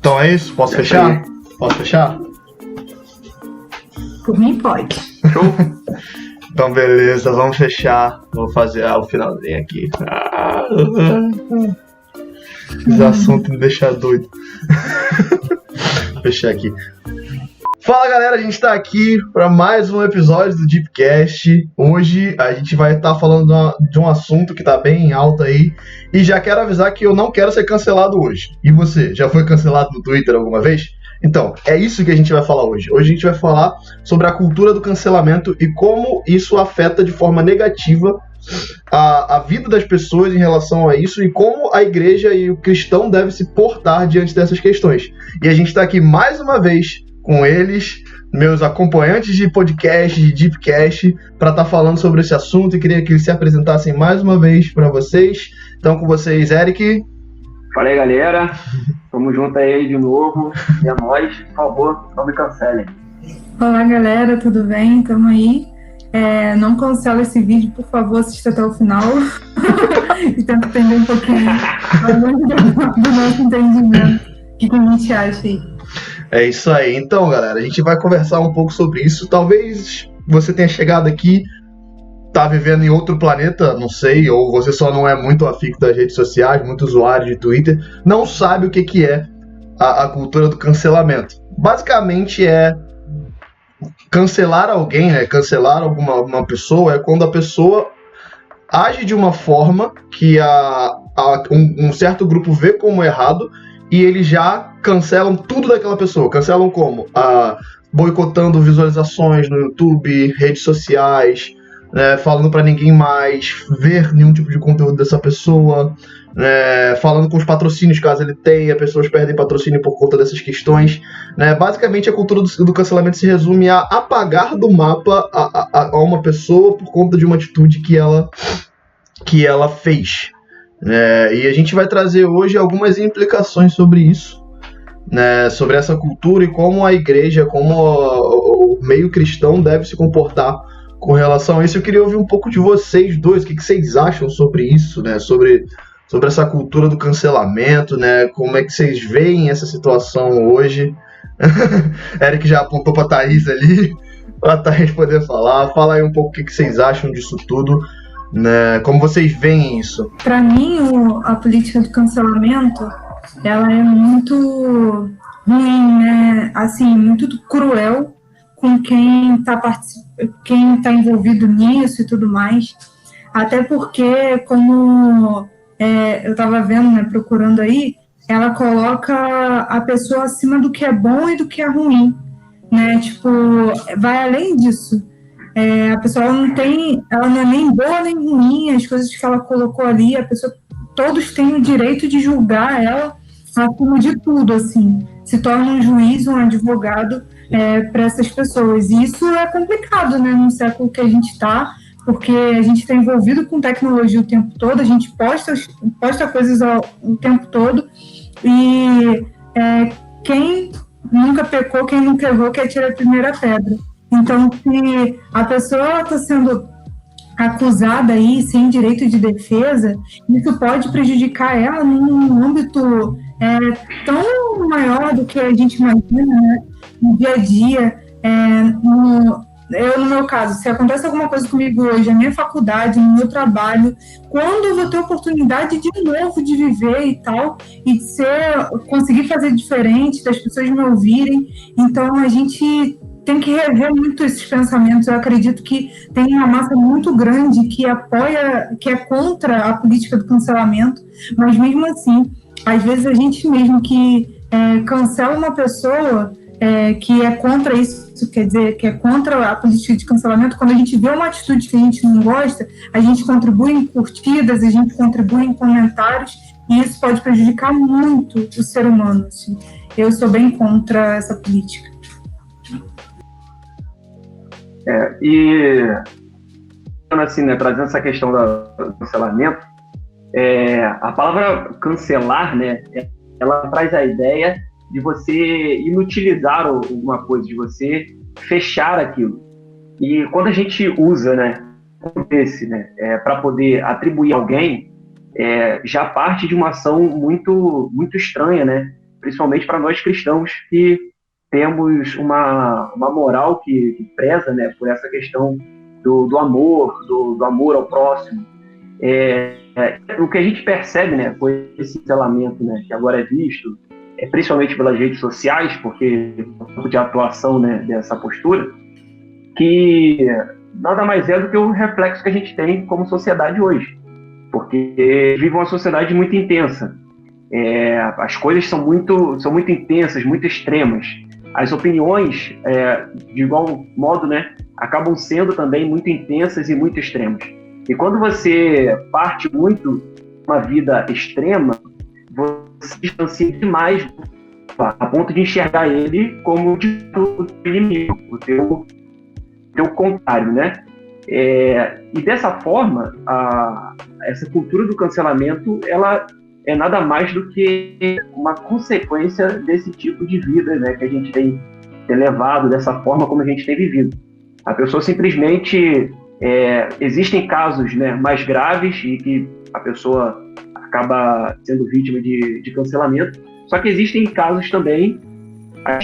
Então é isso? Posso fechar? Posso fechar? Por mim, pode. Show? Então beleza, vamos fechar. Vou fazer o finalzinho aqui. Esse assunto me deixa doido. Vou fechar aqui. Fala galera, a gente tá aqui para mais um episódio do Deepcast. Hoje a gente vai estar falando de um assunto que tá bem alto aí. E já quero avisar que eu não quero ser cancelado hoje. E você, já foi cancelado no Twitter alguma vez? Então, é isso que a gente vai falar hoje. Hoje a gente vai falar sobre a cultura do cancelamento e como isso afeta de forma negativa a vida das pessoas em relação a isso e como a igreja e o cristão devem se portar diante dessas questões. E a gente está aqui mais uma vez com eles, meus acompanhantes de podcast, de Deepcast, para estar falando sobre esse assunto e queria que eles se apresentassem mais uma vez para vocês. Então, com vocês, Eric. Fala aí, galera. Tamo junto aí de novo. E é nóis. Por favor, não me cancelem. Olá, galera, tudo bem? Tamo aí. Não cancela esse vídeo, por favor, assista até o final. E tenta entender um pouquinho do nosso entendimento. O que a gente acha aí? É isso aí. Então, galera, a gente vai conversar um pouco sobre isso. Talvez você tenha chegado aqui, tá vivendo em outro planeta, não sei, ou você só não é muito afico das redes sociais, muito usuário de Twitter, não sabe o que é a cultura do cancelamento. Basicamente é cancelar alguém, né? Cancelar uma pessoa é quando a pessoa age de uma forma que um certo grupo vê como errado e eles já cancelam tudo daquela pessoa. Cancelam como? Boicotando visualizações no YouTube, redes sociais, falando pra ninguém mais ver nenhum tipo de conteúdo dessa pessoa, falando com os patrocínios, caso ele tenha, pessoas perdem patrocínio por conta dessas questões. Basicamente, a cultura do cancelamento se resume a apagar do mapa a uma pessoa por conta de uma atitude que ela fez. E a gente vai trazer hoje algumas implicações sobre isso, sobre essa cultura e como a igreja, como o meio cristão deve se comportar com relação a isso. Eu queria ouvir um pouco de vocês dois, o que vocês acham sobre isso, sobre essa cultura do cancelamento, como é que vocês veem essa situação hoje. Eric já apontou pra Thaís ali, pra Thaís poder falar. Fala aí um pouco o que vocês acham disso tudo, como vocês veem isso. Para mim, a política do cancelamento, ela é muito ruim, assim, muito cruel com quem está envolvido nisso e tudo mais. Até porque, como eu estava vendo, procurando aí, ela coloca a pessoa acima do que é bom e do que é ruim, vai além disso. A pessoa ela não é nem boa nem ruim, as coisas que ela colocou ali, todos têm o direito de julgar ela acima de tudo, assim, se torna um juiz, um advogado para essas pessoas. E isso é complicado, no século que a gente está, porque a gente está envolvido com tecnologia o tempo todo, a gente posta coisas o tempo todo, e quem nunca pecou, quem nunca errou, quer tirar a primeira pedra. Então, se a pessoa está sendo acusada aí, sem direito de defesa, isso pode prejudicar ela num âmbito tão maior do que a gente imagina, no dia a dia. No meu caso, se acontece alguma coisa comigo hoje, na minha faculdade, no meu trabalho, quando eu vou ter oportunidade de novo de viver e tal, e conseguir fazer diferente, das pessoas me ouvirem. Então, a gente tem que rever muito esses pensamentos. Eu acredito que tem uma massa muito grande que é contra a política do cancelamento, mas mesmo assim, às vezes a gente mesmo que cancela uma pessoa que é contra isso, quer dizer, que é contra a política de cancelamento, quando a gente vê uma atitude que a gente não gosta, a gente contribui em curtidas, a gente contribui em comentários, e isso pode prejudicar muito o ser humano. Assim. Eu sou bem contra essa política. Assim, trazendo essa questão do cancelamento, a palavra cancelar, ela traz a ideia de você inutilizar alguma coisa, de você fechar aquilo. E quando a gente usa, para poder atribuir a alguém, já parte de uma ação muito, muito estranha, principalmente para nós cristãos que temos uma moral que preza, né, por essa questão do amor, do amor ao próximo. O que a gente percebe, né, com esse cancelamento, né, que agora é visto, principalmente pelas redes sociais, porque o campo de atuação, né, dessa postura, que nada mais é do que o reflexo que a gente tem como sociedade hoje, porque vive uma sociedade muito intensa. As coisas são muito intensas, muito extremas. As opiniões, de igual modo, né, acabam sendo também muito intensas e muito extremas. E quando você parte muito de uma vida extrema, você se distancia demais a ponto de enxergar ele como o inimigo, o teu contrário, né? E dessa forma, essa cultura do cancelamento, ela é nada mais do que uma consequência desse tipo de vida, né, que a gente tem levado, dessa forma como a gente tem vivido. A pessoa simplesmente... existem casos, né, mais graves e que a pessoa acaba sendo vítima de cancelamento, só que existem casos também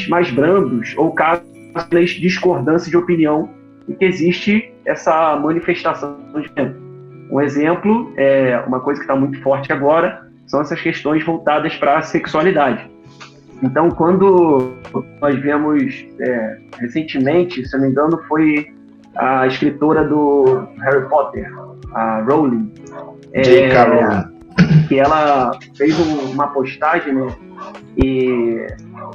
mais brandos ou casos de discordância de opinião em que existe essa manifestação de tempo. Um exemplo, uma coisa que está muito forte agora, são essas questões voltadas para a sexualidade. Então, quando nós vemos recentemente, se não me engano, foi a escritora do Harry Potter, a Rowling, J.K. Rowling, que ela fez uma postagem, né,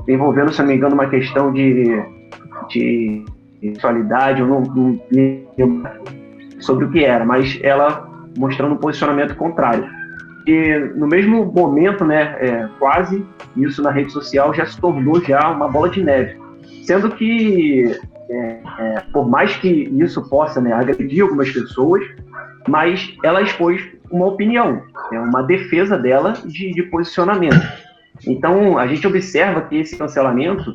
envolvendo, se não me engano, uma questão de sexualidade, eu não lembro sobre o que era, mas ela mostrando um posicionamento contrário. E no mesmo momento, né, quase, isso na rede social já se tornou já uma bola de neve. Sendo que, por mais que isso possa, né, agredir algumas pessoas, mas ela expôs uma opinião, uma defesa dela de posicionamento. Então, a gente observa que esse cancelamento,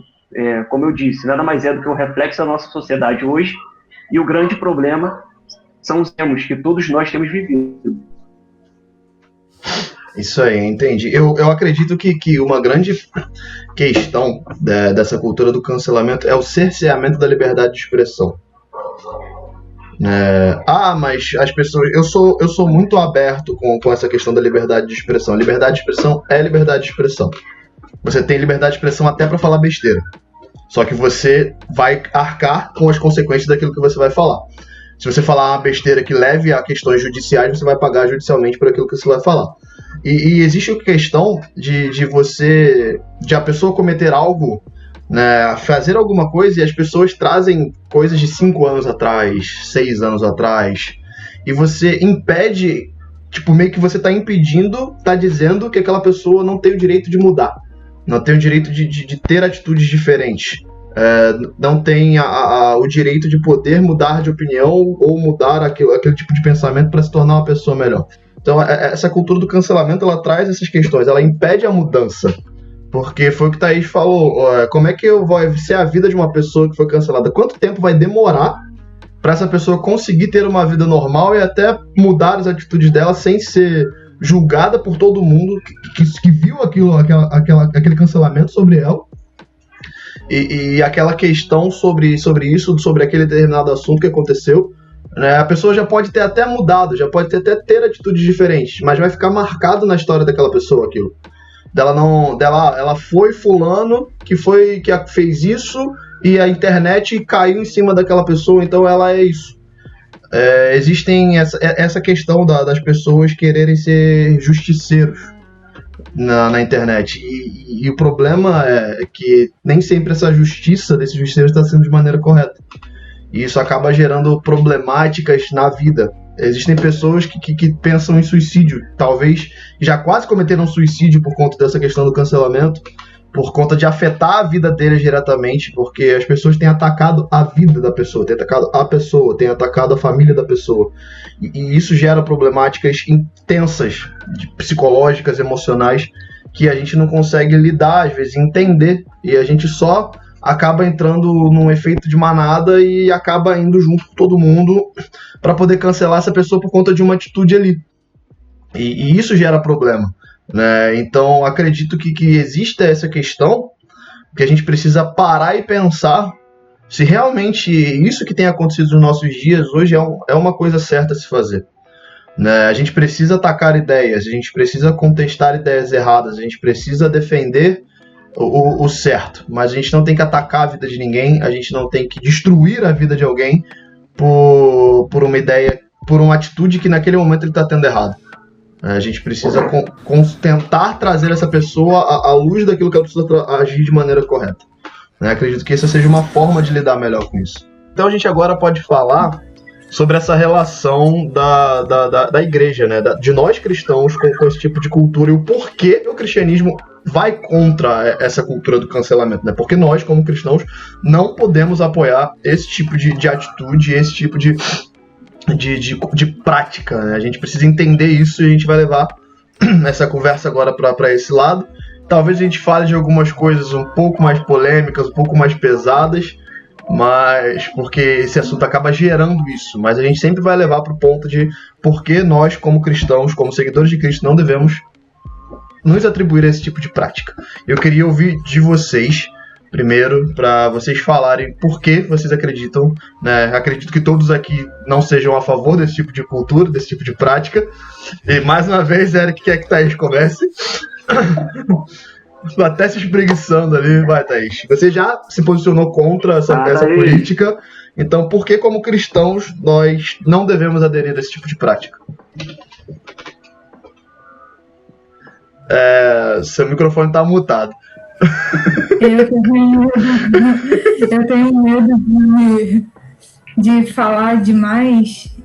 como eu disse, nada mais é do que um reflexo da nossa sociedade hoje, e o grande problema são os termos que todos nós temos vivido. Isso aí, entendi. Eu acredito que uma grande questão dessa cultura do cancelamento é o cerceamento da liberdade de expressão. Mas as pessoas... Eu sou muito aberto com essa questão da liberdade de expressão. Liberdade de expressão é liberdade de expressão. Você tem liberdade de expressão até para falar besteira. Só que você vai arcar com as consequências daquilo que você vai falar. Se você falar uma besteira que leve a questões judiciais, você vai pagar judicialmente por aquilo que você vai falar. E existe a questão de a pessoa cometer algo, né, fazer alguma coisa, e as pessoas trazem coisas de 5 anos atrás, 6 anos atrás, e você impede, tipo, meio que você está impedindo, está dizendo que aquela pessoa não tem o direito de mudar, não tem o direito de ter atitudes diferentes. Não tem o direito de poder mudar de opinião ou mudar aquele tipo de pensamento para se tornar uma pessoa melhor. Então, essa cultura do cancelamento, ela traz essas questões, ela impede a mudança. Porque foi o que o Thaís falou, como é que vai ser a vida de uma pessoa que foi cancelada? Quanto tempo vai demorar para essa pessoa conseguir ter uma vida normal e até mudar as atitudes dela sem ser julgada por todo mundo que viu aquele cancelamento sobre ela? E aquela questão sobre isso, sobre aquele determinado assunto que aconteceu, né? A pessoa já pode ter até mudado, já pode até ter atitudes diferentes, mas vai ficar marcado na história daquela pessoa aquilo. Ela foi fulano que fez isso e a internet caiu em cima daquela pessoa, então ela é isso. Existem essa questão das pessoas quererem ser justiceiros na internet, e o problema é que nem sempre essa justiça desses justiceiros está sendo de maneira correta, e isso acaba gerando problemáticas na vida. Existem pessoas que pensam em suicídio, talvez já quase cometeram suicídio por conta dessa questão do cancelamento, por conta de afetar a vida deles diretamente, porque as pessoas têm atacado a vida da pessoa, têm atacado a pessoa, têm atacado a família da pessoa. E isso gera problemáticas intensas, psicológicas, emocionais, que a gente não consegue lidar, às vezes, entender, e a gente só acaba entrando num efeito de manada e acaba indo junto com todo mundo para poder cancelar essa pessoa por conta de uma atitude ali. E isso gera problema. né? Então, acredito que existe essa questão, que a gente precisa parar e pensar se realmente isso que tem acontecido nos nossos dias hoje é uma coisa certa a se fazer. Né? A gente precisa atacar ideias, a gente precisa contestar ideias erradas, a gente precisa defender o certo, mas a gente não tem que atacar a vida de ninguém, a gente não tem que destruir a vida de alguém por uma ideia, por uma atitude que naquele momento ele está tendo errado. A gente precisa tentar trazer essa pessoa à luz daquilo que ela precisa agir de maneira correta. Acredito que essa seja uma forma de lidar melhor com isso. Então a gente agora pode falar sobre essa relação da igreja, né? De nós cristãos com esse tipo de cultura e o porquê o cristianismo vai contra essa cultura do cancelamento, né? Porque nós, como cristãos, não podemos apoiar esse tipo de atitude, esse tipo de prática, né? A gente precisa entender isso e a gente vai levar essa conversa agora para esse lado. Talvez a gente fale de algumas coisas um pouco mais polêmicas, um pouco mais pesadas, mas porque esse assunto acaba gerando isso. Mas a gente sempre vai levar para o ponto de por que nós, como cristãos, como seguidores de Cristo, não devemos nos atribuir a esse tipo de prática. Eu queria ouvir de vocês, primeiro, para vocês falarem por que vocês acreditam, né? Acredito que todos aqui não sejam a favor desse tipo de cultura, desse tipo de prática. E mais uma vez, Eric, quer que Thaís comece? Até se espreguiçando ali, vai, Thaís. Você já se posicionou contra essa política, então por que, como cristãos, nós não devemos aderir a esse tipo de prática? Seu microfone está mutado. Eu tenho medo de falar demais,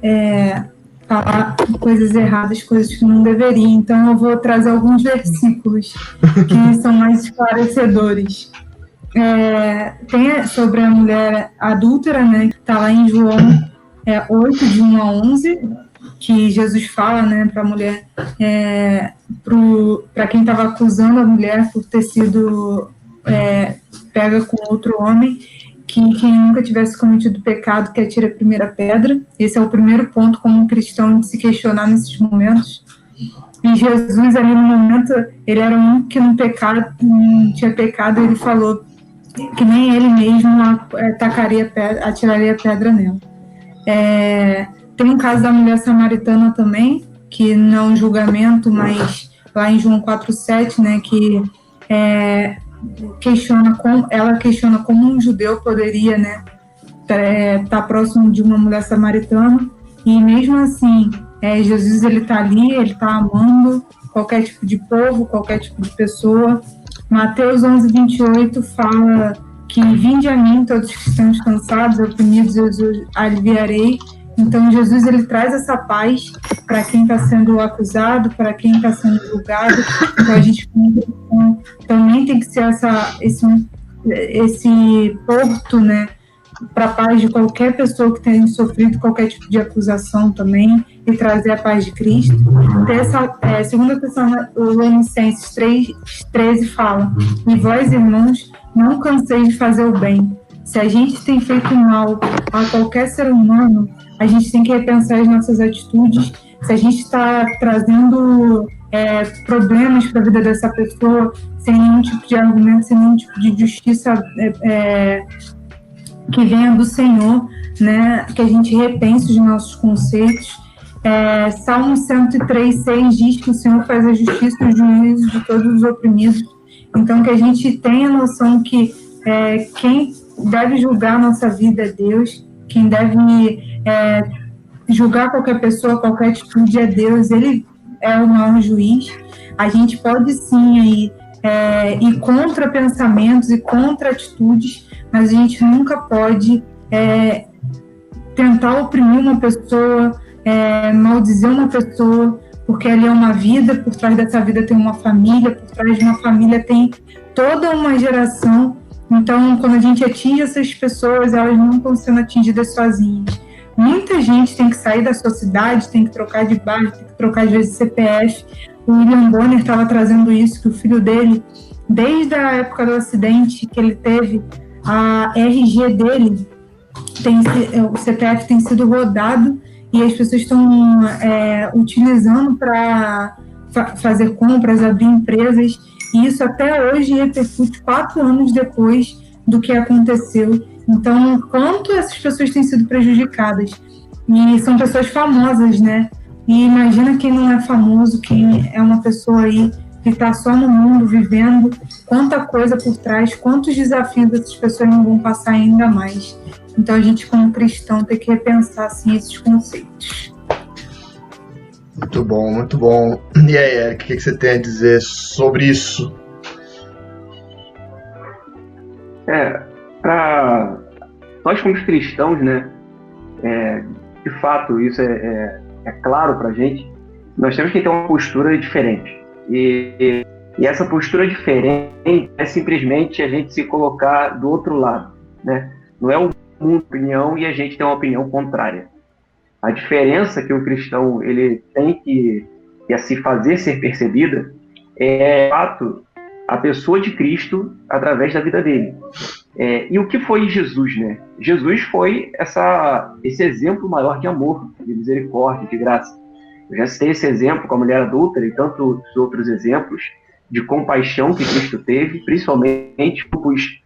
falar coisas erradas, coisas que não deveria. Então eu vou trazer alguns versículos que são mais esclarecedores. Tem sobre a mulher adúltera, né? Está lá em João 8, de 1 a 11, que Jesus fala, né, para a mulher, para quem estava acusando a mulher por ter sido pega com outro homem, que quem nunca tivesse cometido pecado que atire a primeira pedra. Esse é o primeiro ponto como um cristão de se questionar nesses momentos. E Jesus, ali no momento, ele era um que não tinha pecado, ele falou que nem ele mesmo atiraria a pedra nela. Tem um caso da mulher samaritana também, que não é um julgamento, mas lá em João 4,7, né, que ela questiona como um judeu poderia, né, tá próximo de uma mulher samaritana, e mesmo assim, Jesus, ele tá ali, ele tá amando qualquer tipo de povo, qualquer tipo de pessoa. Mateus 11:28 fala que vinde a mim todos que estão cansados, oprimidos, eu aliviarei. Então, Jesus, ele traz essa paz para quem está sendo acusado, para quem está sendo julgado. Então, a gente também tem que ser esse porto, né, para a paz de qualquer pessoa que tenha sofrido qualquer tipo de acusação também, e trazer a paz de Cristo. Segunda Tessalonicenses 3:13 fala: e vós, irmãos, não canseis de fazer o bem. Se a gente tem feito mal a qualquer ser humano, a gente tem que repensar as nossas atitudes. Se a gente está trazendo problemas para a vida dessa pessoa sem nenhum tipo de argumento, sem nenhum tipo de justiça que venha do Senhor, né? Que a gente repense os nossos conceitos. Salmo 103:6 diz que o Senhor faz a justiça e o juízo de todos os oprimidos. Então, que a gente tenha noção que quem deve julgar a nossa vida é Deus, quem deve julgar qualquer pessoa, qualquer atitude é Deus, ele é o maior juiz. A gente pode sim ir contra pensamentos e contra atitudes, mas a gente nunca pode tentar oprimir uma pessoa, maldizer uma pessoa, porque ali é uma vida, por trás dessa vida tem uma família, por trás de uma família tem toda uma geração. Então, quando a gente atinge essas pessoas, elas não estão sendo atingidas sozinhas. Muita gente tem que sair da sua cidade, tem que trocar de bairro, tem que trocar às vezes CPF. O William Bonner estava trazendo isso, que o filho dele, desde a época do acidente que ele teve, a RG dele, o CPF tem sido rodado e as pessoas estão utilizando para fazer compras, abrir empresas, e isso até hoje repercute 4 anos depois do que aconteceu. Então, quanto essas pessoas têm sido prejudicadas? E são pessoas famosas, né? E imagina quem não é famoso, quem é uma pessoa aí que está só no mundo vivendo, quanta coisa por trás, quantos desafios essas pessoas não vão passar ainda mais. Então a gente, como cristão, tem que repensar assim, esses conceitos. Muito bom, muito bom. E aí, Eric, o que você tem a dizer sobre isso? Para nós como cristãos, né, de fato, isso é claro para a gente, nós temos que ter uma postura diferente. E essa postura diferente é simplesmente a gente se colocar do outro lado, né? Não é o mundo opinião e a gente tem uma opinião contrária. A diferença que o cristão ele tem que a se fazer ser percebida é, de fato, a pessoa de Cristo através da vida dele. E o que foi Jesus, né? Jesus foi esse exemplo maior de amor, de misericórdia, de graça. Eu já citei esse exemplo com a mulher adúltera e tantos outros exemplos de compaixão que Cristo teve, principalmente grupos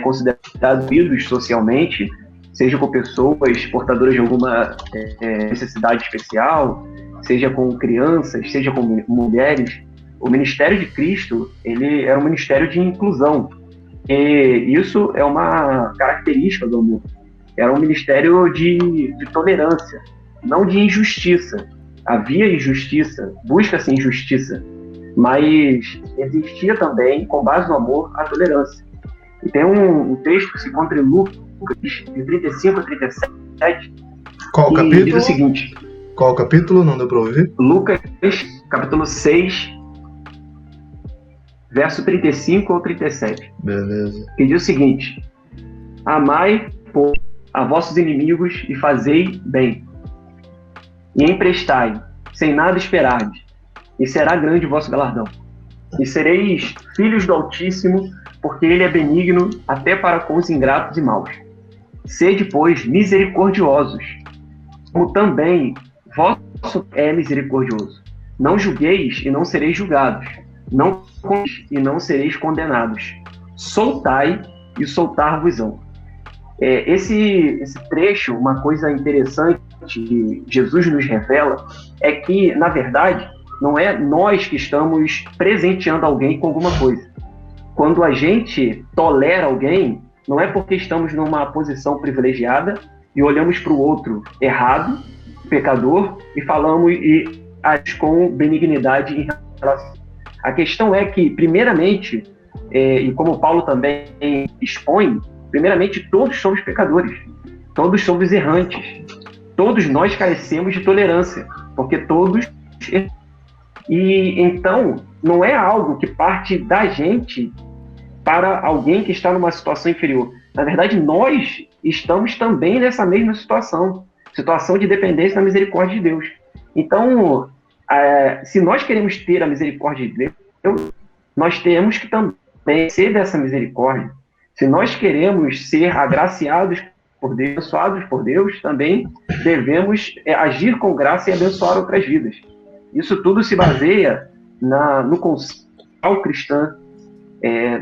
considerados ruídos socialmente, seja com pessoas portadoras de alguma necessidade especial, seja com crianças, seja com mulheres. O ministério de Cristo, ele era um ministério de inclusão. E isso é uma característica do amor. Era um ministério de tolerância, não de injustiça. Havia injustiça, busca-se injustiça, mas existia também, com base no amor, a tolerância. E tem um texto que se encontra em Lucas, de 35 a 37, Qual o capítulo? Diz o seguinte. Qual o capítulo? Não deu para ouvir? Lucas, capítulo 6, verso 35 ao 37. Beleza. Que diz o seguinte: amai, pois, a vossos inimigos e fazei bem, e emprestai, sem nada esperardes, e será grande o vosso galardão. E sereis filhos do Altíssimo, porque ele é benigno até para com os ingratos e maus. Sede, pois, misericordiosos, como também vosso é misericordioso. Não julgueis e não sereis julgados. Não condeneis e não sereis condenados. Soltai e soltar-vos-ão. Esse trecho, uma coisa interessante que Jesus nos revela, é que, na verdade, não é nós que estamos presenteando alguém com alguma coisa. Quando a gente tolera alguém, não é porque estamos numa posição privilegiada e olhamos para o outro errado, pecador, e falamos e agimos com benignidade em relação. A questão é que, primeiramente, e como Paulo também expõe, primeiramente, todos somos pecadores, todos somos errantes, todos nós carecemos de tolerância, porque todos... E então, não é algo que parte da gente para alguém que está numa situação inferior. Na verdade, nós estamos também nessa mesma situação de dependência da misericórdia de Deus. Então, se nós queremos ter a misericórdia de Deus, nós temos que também ser dessa misericórdia. Se nós queremos ser agraciados por Deus, abençoados por Deus, também devemos agir com graça e abençoar outras vidas. Isso tudo se baseia no conceito cristão.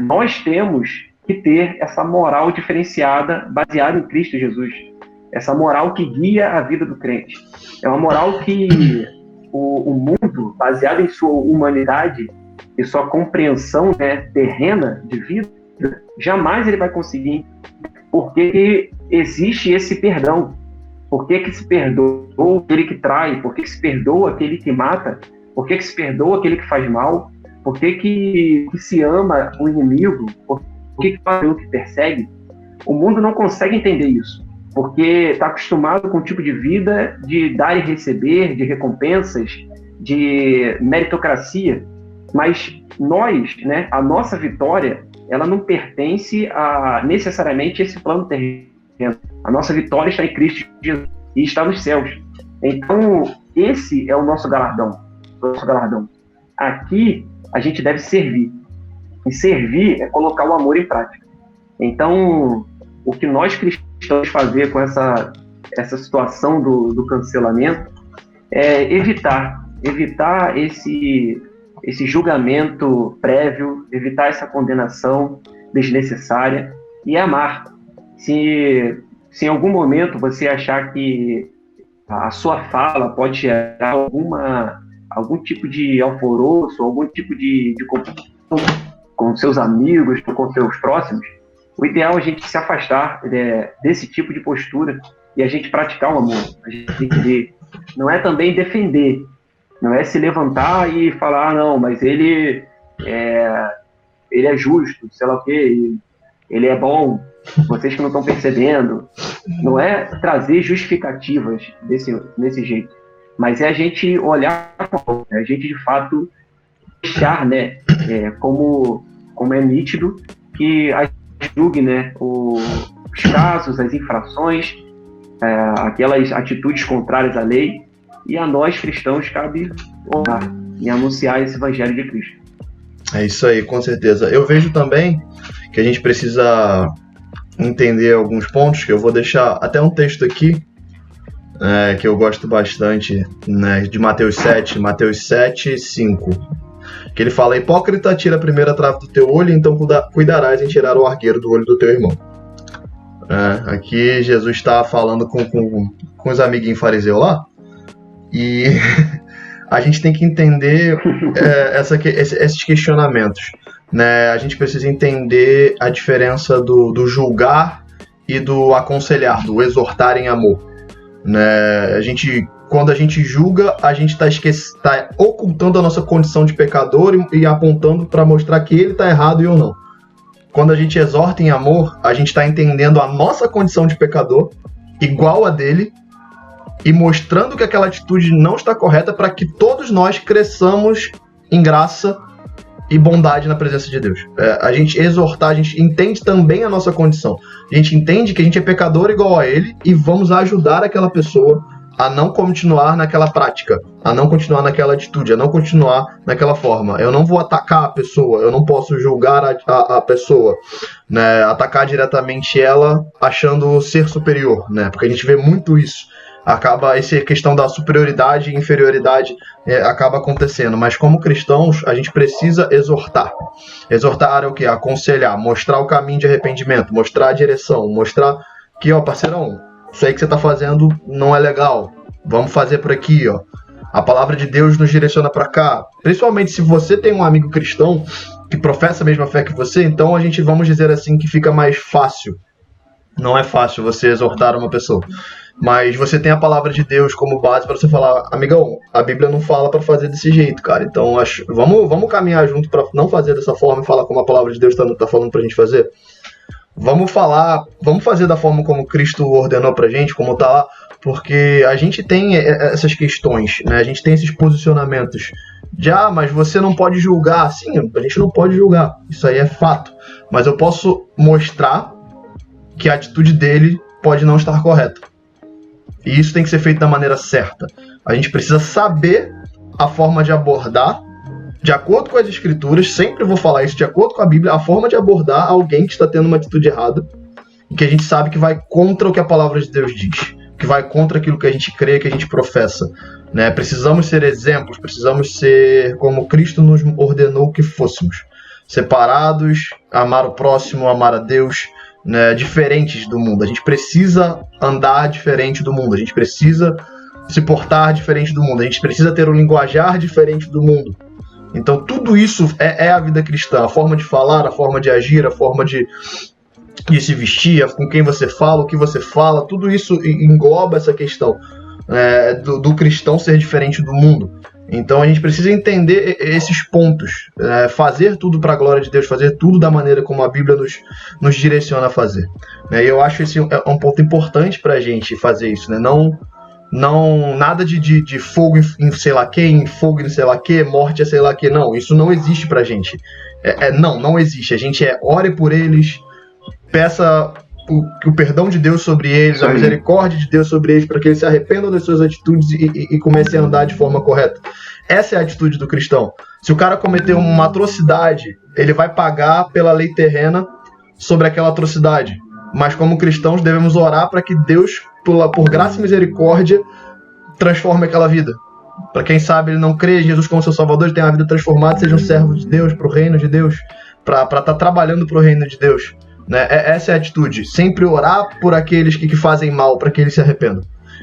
Nós temos que ter essa moral diferenciada, baseada em Cristo Jesus. Essa moral que guia a vida do crente. É uma moral que o mundo, baseado em sua humanidade e sua compreensão terrena de vida, jamais ele vai conseguir. Porque existe esse perdão. Por que se perdoa aquele que trai? Por que se perdoa aquele que mata? Por que se perdoa aquele que faz mal? Por que se ama o inimigo? Por que faz o que persegue? O mundo não consegue entender isso, porque está acostumado com um tipo de vida de dar e receber, de recompensas, de meritocracia. Mas nós, a nossa vitória, ela não pertence necessariamente a esse plano terreno. A nossa vitória está em Cristo Jesus e está nos céus. Então, esse é o nosso galardão. Aqui, a gente deve servir. E servir é colocar o amor em prática. Então, o que nós cristãos fazer com essa situação do cancelamento é evitar evitar esse julgamento prévio, evitar essa condenação desnecessária e amar. Se em algum momento você achar que a sua fala pode gerar algum tipo de alvoroço, algum tipo de confusão com seus amigos, com seus próximos, o ideal é a gente se afastar desse tipo de postura e a gente praticar o amor. A gente não é também defender, não é se levantar e falar, não, mas ele é justo, sei lá o quê, ele é bom, vocês que não estão percebendo. Não é trazer justificativas desse jeito, mas é a gente olhar, é a gente de fato deixar, né, como é nítido que a gente julgue, né, os casos, as infrações, aquelas atitudes contrárias à lei, e a nós cristãos cabe orar e anunciar esse evangelho de Cristo. É isso aí, com certeza. Eu vejo também que a gente precisa entender alguns pontos, que eu vou deixar até um texto aqui, que eu gosto bastante, né, de Mateus 7, 5, que ele fala: hipócrita, tira a primeira trave do teu olho, então cuidarás em tirar o argueiro do olho do teu irmão. Aqui Jesus está falando com os amiguinhos fariseus lá, e a gente tem que entender esses questionamentos, né? A gente precisa entender a diferença do julgar e do aconselhar, do exortar em amor, né? Quando a gente julga, a gente está ocultando a nossa condição de pecador e apontando para mostrar que ele está errado e eu não. Quando a gente exorta em amor, a gente está entendendo a nossa condição de pecador igual a dele e mostrando que aquela atitude não está correta, para que todos nós cresçamos em graça e bondade na presença de Deus. A gente exortar, a gente entende também a nossa condição. A gente entende que a gente é pecador igual a ele e vamos ajudar aquela pessoa a não continuar naquela prática, a não continuar naquela atitude, a não continuar naquela forma. Eu não vou atacar a pessoa, eu não posso julgar a pessoa, né? Atacar diretamente ela achando ser superior, né? Porque a gente vê muito isso. Essa questão da superioridade e inferioridade acaba acontecendo, mas como cristãos a gente precisa exortar. Exortar é o quê? Aconselhar, mostrar o caminho de arrependimento, mostrar a direção, mostrar que, ó, parceirão, isso aí que você tá fazendo não é legal, vamos fazer por aqui, ó. A palavra de Deus nos direciona para cá, principalmente se você tem um amigo cristão que professa a mesma fé que você, então vamos dizer assim, que fica mais fácil. Não é fácil você exortar uma pessoa, mas você tem a palavra de Deus como base para você falar: amigão, a Bíblia não fala para fazer desse jeito, cara, então vamos caminhar junto para não fazer dessa forma e falar como a palavra de Deus tá falando pra gente fazer. Vamos fazer da forma como Cristo ordenou pra gente, como tá lá, porque a gente tem essas questões, né? A gente tem esses posicionamentos de, mas você não pode julgar. Sim, a gente não pode julgar, isso aí é fato, mas eu posso mostrar que a atitude dele pode não estar correta. E isso tem que ser feito da maneira certa. A gente precisa saber a forma de abordar, de acordo com as escrituras, sempre vou falar isso, de acordo com a Bíblia, a forma de abordar alguém que está tendo uma atitude errada, e que a gente sabe que vai contra o que a palavra de Deus diz, que vai contra aquilo que a gente crê, que a gente professa, né? Precisamos ser exemplos, precisamos ser como Cristo nos ordenou que fôssemos, separados, amar o próximo, amar a Deus, né, diferentes do mundo. A gente precisa andar diferente do mundo, a gente precisa se portar diferente do mundo, a gente precisa ter um linguajar diferente do mundo. Então tudo isso é a vida cristã, a forma de falar, a forma de agir, a forma de se vestir, com quem você fala, o que você fala, tudo isso engloba essa questão do cristão ser diferente do mundo. Então a gente precisa entender esses pontos, fazer tudo para a glória de Deus, fazer tudo da maneira como a Bíblia nos direciona a fazer. E eu acho esse um ponto importante para a gente fazer isso, né? Não nada de fogo em sei lá quem, fogo em sei lá que, morte é sei lá que, não, isso não existe pra gente. Não existe. A gente ore por eles, peça o perdão de Deus sobre eles, a misericórdia de Deus sobre eles, para que eles se arrependam das suas atitudes e comecem a andar de forma correta. Essa é a atitude do cristão. Se o cara cometeu uma atrocidade, ele vai pagar pela lei terrena sobre aquela atrocidade. Mas como cristãos devemos orar para que Deus, por graça e misericórdia, transforme aquela vida. Para quem sabe, ele não crê em Jesus como seu Salvador, ele tem uma vida transformada, seja um servo de Deus, para o reino de Deus, para estar trabalhando para o reino de Deus. Né? Essa é a atitude. Sempre orar por aqueles que fazem mal, para que eles se arrependam.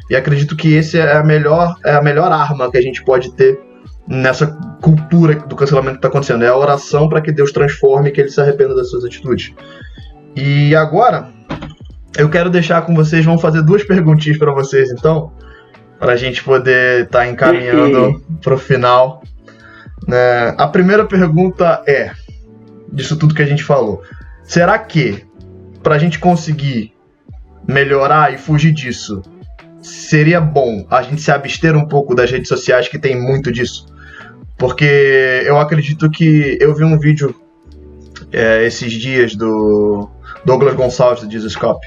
E acredito que esse é a melhor arma que a gente pode ter nessa cultura do cancelamento que está acontecendo. É a oração para que Deus transforme e que ele se arrependa das suas atitudes. E agora, eu quero deixar com vocês, vamos fazer 2 perguntinhas para vocês, então, para a gente poder estar encaminhando para o final. Né? A primeira pergunta é, disso tudo que a gente falou, será que, para a gente conseguir melhorar e fugir disso, seria bom a gente se abster um pouco das redes sociais, que tem muito disso? Porque eu acredito que eu vi um vídeo esses dias do Douglas Gonçalves, do Jesus Cop,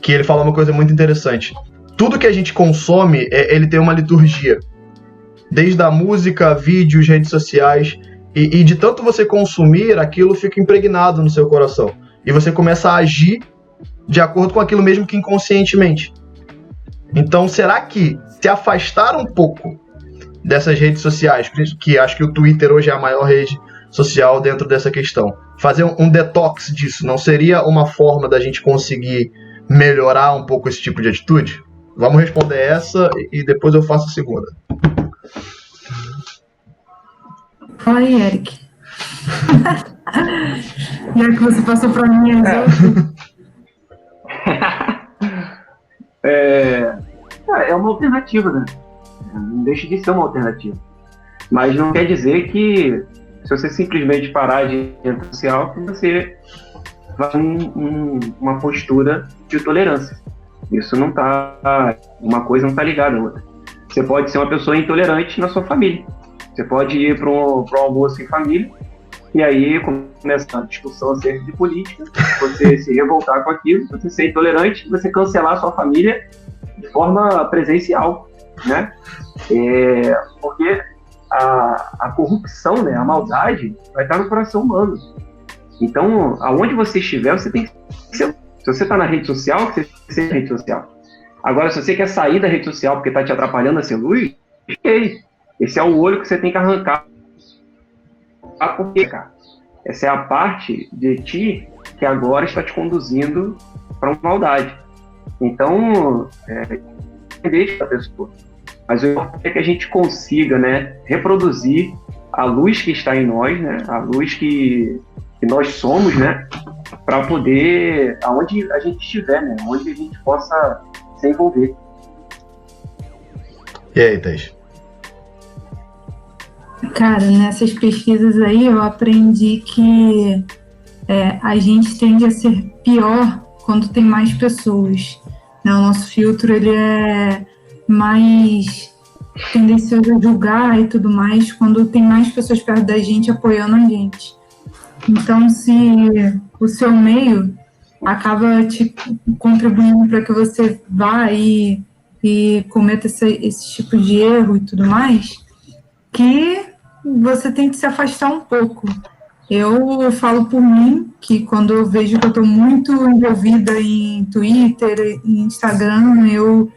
que ele fala uma coisa muito interessante. Tudo que a gente consome, ele tem uma liturgia. Desde a música, vídeos, redes sociais, e de tanto você consumir, aquilo fica impregnado no seu coração. E você começa a agir de acordo com aquilo mesmo que inconscientemente. Então, será que se afastar um pouco dessas redes sociais, que acho que o Twitter hoje é a maior rede social dentro dessa questão, fazer um detox disso, não seria uma forma da gente conseguir melhorar um pouco esse tipo de atitude? Vamos responder essa e depois eu faço a segunda. Fala aí, Eric. Já que você passou para mim, é uma alternativa, né? Não deixa de ser uma alternativa. Mas não quer dizer que, se você simplesmente parar de rede social, você vai uma postura de tolerância. Isso não tá... Uma coisa não está ligada à outra. Você pode ser uma pessoa intolerante na sua família. Você pode ir para um almoço em família e aí começa a discussão acerca de política, você se revoltar com aquilo, você ser intolerante, você cancelar a sua família de forma presencial, né? Porque a corrupção, né, a maldade, vai estar no coração humano. Então, aonde você estiver, você tem que ser. Se você está na rede social, você tem que ser na rede social. Agora, se você quer sair da rede social porque está te atrapalhando a ser luz, ok. Esse é o olho que você tem que arrancar. Porque, cara, essa é a parte de ti que agora está te conduzindo para uma maldade. Então, deixa a pessoa. Mas o importante é que a gente consiga, né, reproduzir a luz que está em nós, né, a luz que nós somos, né, para poder, aonde a gente estiver, né, onde a gente possa se envolver. E aí, Thais? Cara, nessas pesquisas aí eu aprendi que a gente tende a ser pior quando tem mais pessoas. Né? O nosso filtro ele é mais tendencioso a julgar e tudo mais quando tem mais pessoas perto da gente apoiando a gente. Então, se o seu meio acaba te contribuindo para que você vá e cometa esse tipo de erro e tudo mais, que você tem que se afastar um pouco. Eu falo por mim que quando eu vejo que eu estou muito envolvida em Twitter, em Instagram, eu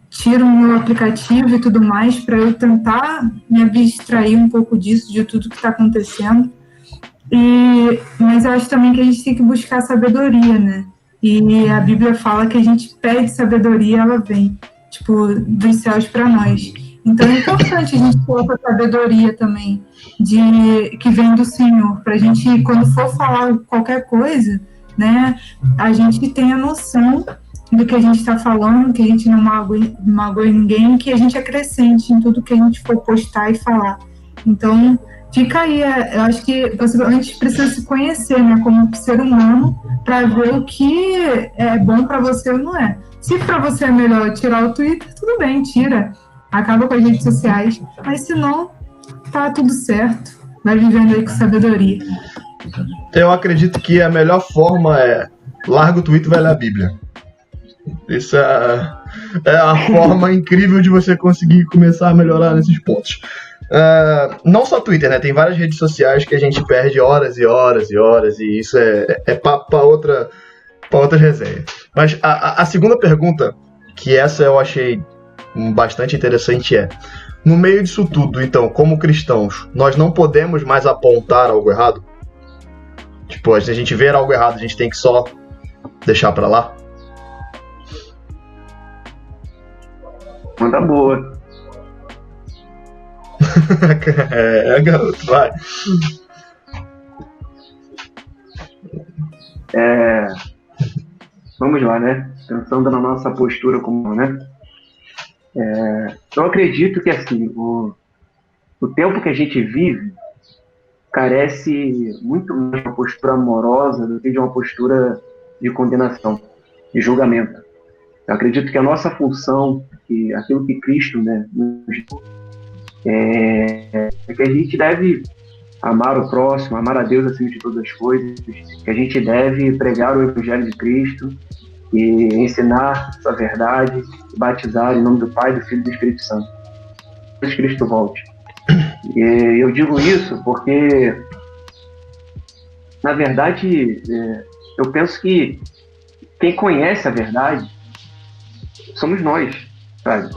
tiro o meu aplicativo e tudo mais para eu tentar me abstrair um pouco disso, de tudo que está acontecendo. Mas eu acho também que a gente tem que buscar sabedoria, né? E a Bíblia fala que a gente pede sabedoria, ela vem, tipo, dos céus para nós. Então é importante a gente ter essa sabedoria também, que vem do Senhor, para a gente, quando for falar qualquer coisa, né, a gente tenha noção do que a gente está falando, que a gente não magoe ninguém, que a gente acrescente em tudo que a gente for postar e falar. Então, fica aí, eu acho que a gente precisa se conhecer, né, como ser humano, para ver o que é bom para você ou não é. Se para você é melhor tirar o Twitter, tudo bem, tira. Acaba com as redes sociais, mas se não, tá tudo certo. Vai vivendo aí com sabedoria. Eu acredito que a melhor forma é larga o Twitter e vai ler a Bíblia. Isso é a forma incrível de você conseguir começar a melhorar nesses pontos. Não só Twitter, né? Tem várias redes sociais que a gente perde horas e horas e horas, e isso é para outra resenha. Mas a segunda pergunta, que essa eu achei bastante interessante, No meio disso tudo, então, como cristãos, nós não podemos mais apontar algo errado? Tipo, se a gente ver algo errado, a gente tem que só deixar pra lá? Manda boa. Garoto, vai. Vamos lá, né? Pensando na nossa postura como, né? Eu acredito que, assim, o tempo que a gente vive carece muito mais de uma postura amorosa do que de uma postura de condenação, de julgamento. Eu acredito que a nossa função, que aquilo que Cristo, né, nos diz, é que a gente deve amar o próximo, amar a Deus acima de todas as coisas, que a gente deve pregar o Evangelho de Cristo e ensinar essa verdade, batizar em nome do Pai, do Filho e do Espírito Santo. Que Cristo volte. E eu digo isso porque, na verdade, eu penso que quem conhece a verdade somos nós, sabe?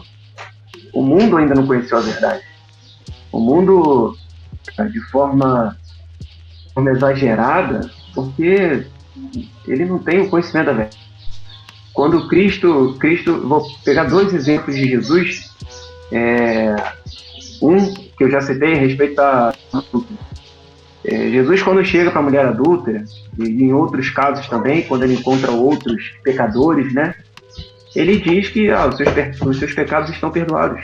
O mundo ainda não conheceu a verdade. O mundo, de forma exagerada, porque ele não tem o conhecimento da verdade. Quando Cristo, vou pegar 2 exemplos de Jesus, um que eu já citei a respeito a Jesus, quando chega para a mulher adúltera, e em outros casos também, quando ele encontra outros pecadores, né, ele diz que os seus pecados estão perdoados,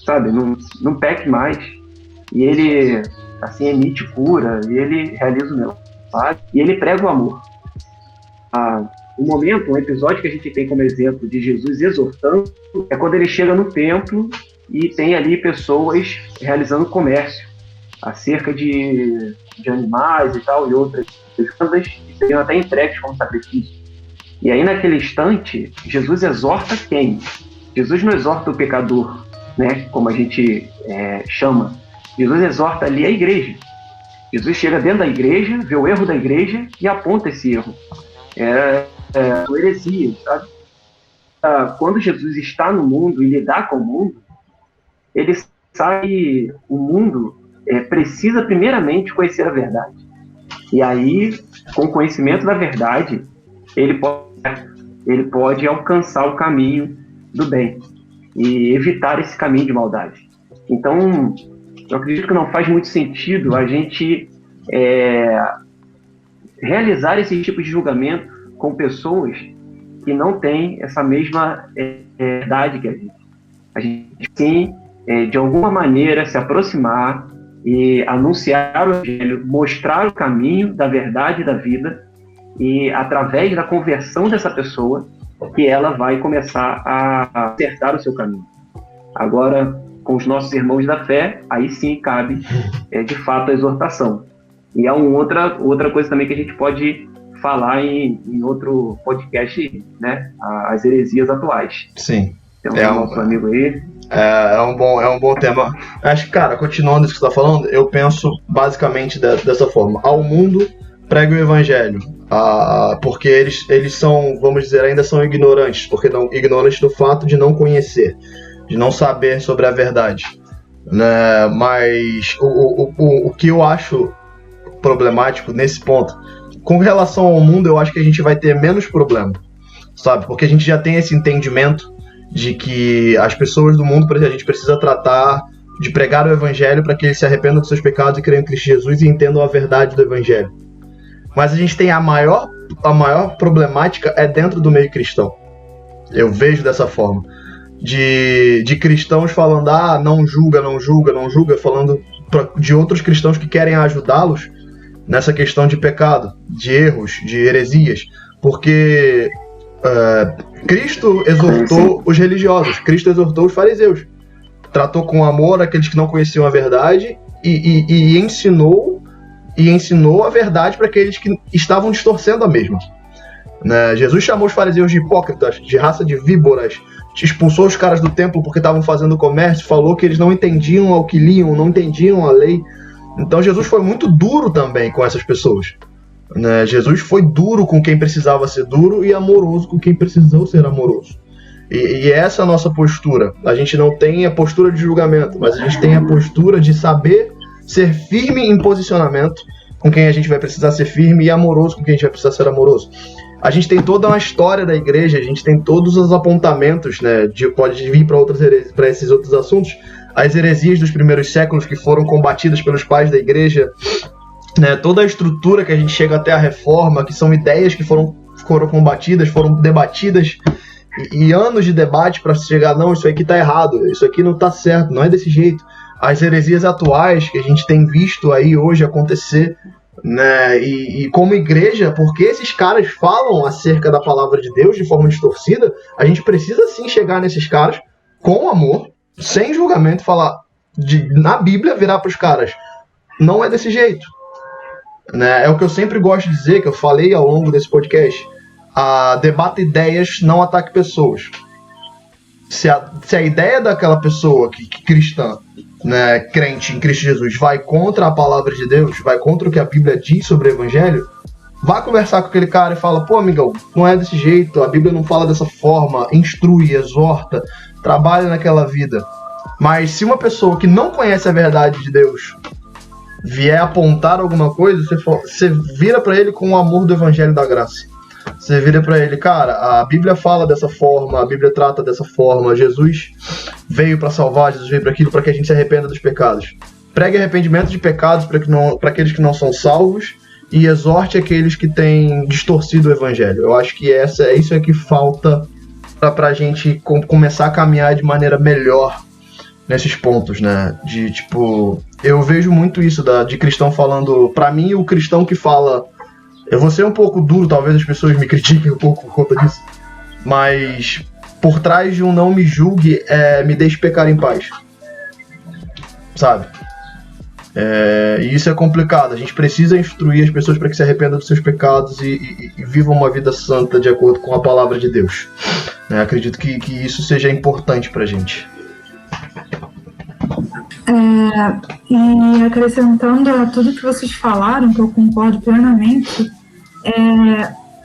sabe, não peque mais. E ele, assim, emite cura, e ele realiza o milagre, e ele prega o amor. Um episódio que a gente tem como exemplo de Jesus exortando, é quando ele chega no templo e tem ali pessoas realizando comércio acerca de animais e tal, e outras coisas que seriam até entregues como sacrifício. E aí, naquele instante, Jesus exorta quem? Jesus não exorta o pecador, né, como a gente chama. Jesus exorta ali a igreja. Jesus chega dentro da igreja, vê o erro da igreja e aponta esse erro. Uma heresia, sabe? Quando Jesus está no mundo e lidar com o mundo, ele sabe que o mundo precisa primeiramente conhecer a verdade. E aí, com o conhecimento da verdade, ele pode alcançar o caminho do bem e evitar esse caminho de maldade. Então, eu acredito que não faz muito sentido a gente realizar esse tipo de julgamento com pessoas que não têm essa mesma verdade que a gente. A gente sim, de alguma maneira, se aproximar e anunciar o Evangelho, mostrar o caminho da verdade e da vida, e através da conversão dessa pessoa, que ela vai começar a acertar o seu caminho. Agora, com os nossos irmãos da fé, aí sim cabe, de fato, a exortação. E há outra coisa também que a gente pode falar em outro podcast, né? As heresias atuais. Sim. Tem nosso amigo aí. É um bom tema. Acho que, cara, continuando isso que você está falando, eu penso basicamente dessa forma. Ao mundo, prega o evangelho. Porque eles são, vamos dizer, ainda são ignorantes. Porque ignorantes do fato de não conhecer, de não saber sobre a verdade. Né? Mas o que eu acho problemático nesse ponto, com relação ao mundo, eu acho que a gente vai ter menos problema, sabe? Porque a gente já tem esse entendimento de que as pessoas do mundo, a gente precisa tratar de pregar o evangelho para que eles se arrependam dos seus pecados e creiam em Cristo Jesus e entendam a verdade do evangelho. Mas a gente tem a maior problemática dentro do meio cristão. Eu vejo dessa forma. De cristãos falando, não julga, falando de outros cristãos que querem ajudá-los nessa questão de pecado, de erros, de heresias. Porque Cristo exortou os religiosos, Cristo exortou os fariseus, tratou com amor aqueles que não conheciam a verdade e ensinou a verdade para aqueles que estavam distorcendo a mesma. Né? Jesus chamou os fariseus de hipócritas, de raça de víboras, expulsou os caras do templo porque estavam fazendo comércio, falou que eles não entendiam ao que liam, não entendiam a lei. Então Jesus foi muito duro também com essas pessoas. Né? Jesus foi duro com quem precisava ser duro e amoroso com quem precisou ser amoroso. E essa é a nossa postura. A gente não tem a postura de julgamento, mas a gente tem a postura de saber ser firme em posicionamento com quem a gente vai precisar ser firme e amoroso com quem a gente vai precisar ser amoroso. A gente tem toda uma história da igreja, a gente tem todos os apontamentos, né, pode vir para esses outros assuntos, as heresias dos primeiros séculos que foram combatidas pelos pais da igreja, né, toda a estrutura que a gente chega até a reforma, que são ideias que foram combatidas, foram debatidas, e anos de debate para chegar, não, isso aqui está errado, isso aqui não está certo, não é desse jeito. As heresias atuais que a gente tem visto aí hoje acontecer, né, e como igreja, porque esses caras falam acerca da palavra de Deus de forma distorcida, a gente precisa sim chegar nesses caras com amor, sem julgamento, falar na Bíblia, virar para os caras, não é desse jeito, né? É o que eu sempre gosto de dizer, que eu falei ao longo desse podcast, debata ideias, não ataque pessoas. Se a ideia daquela pessoa que cristã, né, crente em Cristo Jesus, vai contra a palavra de Deus, vai contra o que a Bíblia diz sobre o Evangelho, vá conversar com aquele cara e fala, pô, amigão, não é desse jeito, a Bíblia não fala dessa forma, instrui, exorta, trabalha naquela vida. Mas se uma pessoa que não conhece a verdade de Deus vier apontar alguma coisa, você vira para ele com o amor do Evangelho da graça. Você vira para ele, cara, a Bíblia fala dessa forma, a Bíblia trata dessa forma, Jesus veio para salvar, Jesus veio para aquilo, para que a gente se arrependa dos pecados. Pregue arrependimento de pecados para aqueles que não são salvos e exorte aqueles que têm distorcido o Evangelho. Eu acho que isso é que falta para a gente começar a caminhar de maneira melhor nesses pontos, né? De tipo, eu vejo muito isso de cristão falando, para mim o cristão que fala, eu vou ser um pouco duro, talvez as pessoas me critiquem um pouco por conta disso, mas por trás de um não me julgue, me deixe pecar em paz, sabe? E isso é complicado, a gente precisa instruir as pessoas para que se arrependam dos seus pecados e vivam uma vida santa de acordo com a palavra de Deus. Acredito que isso seja importante pra gente. E acrescentando a tudo que vocês falaram, que eu concordo plenamente,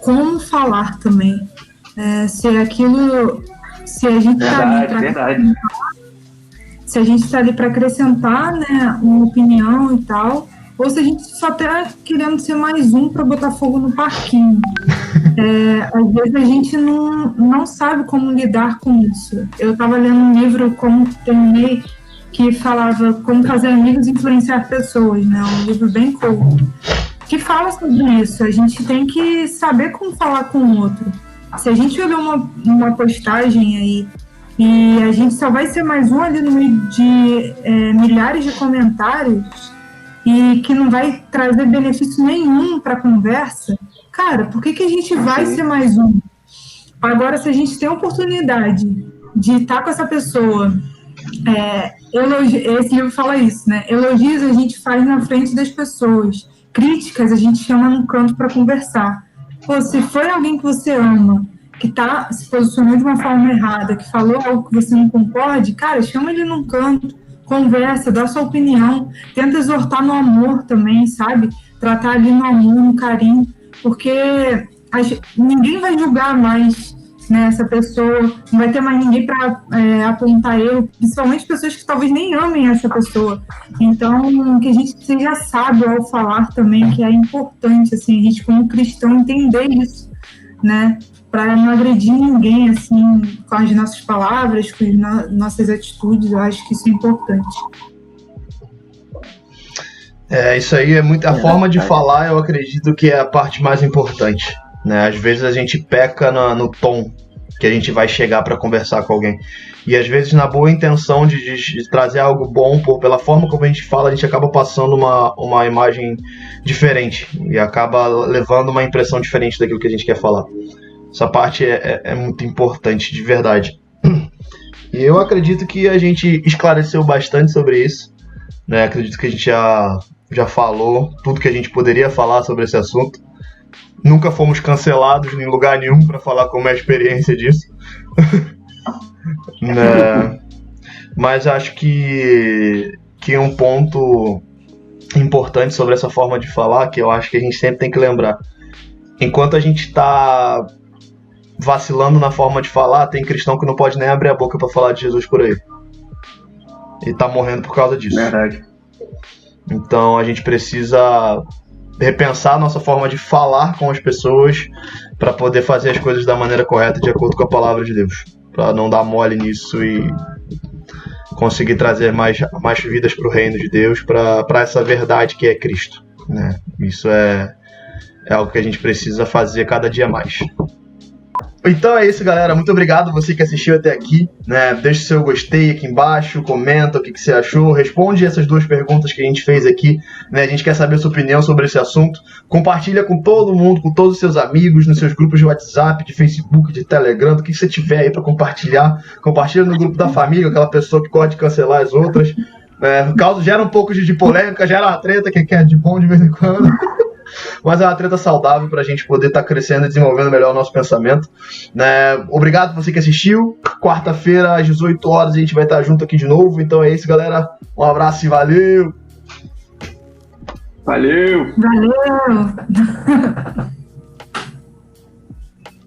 como falar também. Se a gente está ali para acrescentar, né, uma opinião e tal, ou se a gente só está querendo ser mais um para botar fogo no parquinho. Às vezes a gente não sabe como lidar com isso. Eu estava lendo um livro, como terminei, que falava como fazer amigos e influenciar pessoas, né? Um livro bem cool, que fala sobre isso. A gente tem que saber como falar com o outro. Se a gente olhar uma postagem aí e a gente só vai ser mais um ali no meio de milhares de comentários e que não vai trazer benefício nenhum para a conversa, cara, por que a gente vai ser mais um? Agora, se a gente tem a oportunidade de estar com essa pessoa, esse livro fala isso, né? Elogios a gente faz na frente das pessoas, críticas a gente chama num canto para conversar. Pô, se foi alguém que você ama, que se posicionou de uma forma errada, que falou algo que você não concorde, cara, chama ele num canto, conversa, dá sua opinião, tenta exortar no amor também, sabe? Tratar ali no amor, no carinho, porque ninguém vai julgar mais, né, essa pessoa, não vai ter mais ninguém para apontar erro, principalmente pessoas que talvez nem amem essa pessoa. Então, que a gente seja sábio ao falar também, que é importante, assim, a gente como cristão entender isso, né, para não agredir ninguém, assim, com as nossas palavras, com as nossas atitudes. Eu acho que isso é importante. Isso aí é muito. A forma de falar, eu acredito que é a parte mais importante, né? Às vezes a gente peca no tom que a gente vai chegar para conversar com alguém. E às vezes, na boa intenção de trazer algo bom, pela forma como a gente fala, a gente acaba passando uma imagem diferente e acaba levando uma impressão diferente daquilo que a gente quer falar. Essa parte é muito importante, de verdade. E eu acredito que a gente esclareceu bastante sobre isso, né? Acredito que a gente já falou tudo que a gente poderia falar sobre esse assunto. Nunca fomos cancelados em lugar nenhum para falar como é a experiência disso. Né? Mas acho que um ponto importante sobre essa forma de falar, que eu acho que a gente sempre tem que lembrar. Enquanto a gente está vacilando na forma de falar. Tem cristão que não pode nem abrir a boca para falar de Jesus por aí. E tá morrendo por causa disso. Verdade. Então a gente precisa repensar a nossa forma de falar com as pessoas para poder fazer as coisas da maneira correta, de acordo com a palavra de Deus. Para não dar mole nisso e conseguir trazer mais vidas para o reino de Deus, para essa verdade que é Cristo, né? Isso é algo que a gente precisa fazer cada dia mais. Então é isso, galera. Muito obrigado você que assistiu até aqui, né? Deixa o seu gostei aqui embaixo, comenta o que você achou, responde essas 2 perguntas que a gente fez aqui, né? A gente quer saber a sua opinião sobre esse assunto. Compartilha com todo mundo, com todos os seus amigos, nos seus grupos de WhatsApp, de Facebook, de Telegram, do que você tiver aí para compartilhar. Compartilha no grupo da família, aquela pessoa que gosta de cancelar as outras. Gera um pouco de polêmica, gera uma treta que é de bom de vez em quando. Mas é uma treta saudável pra gente poder estar crescendo e desenvolvendo melhor o nosso pensamento, né? Obrigado por você que assistiu. Quarta-feira, às 18 horas, a gente vai estar junto aqui de novo. Então é isso, galera. Um abraço e valeu! Valeu! Valeu!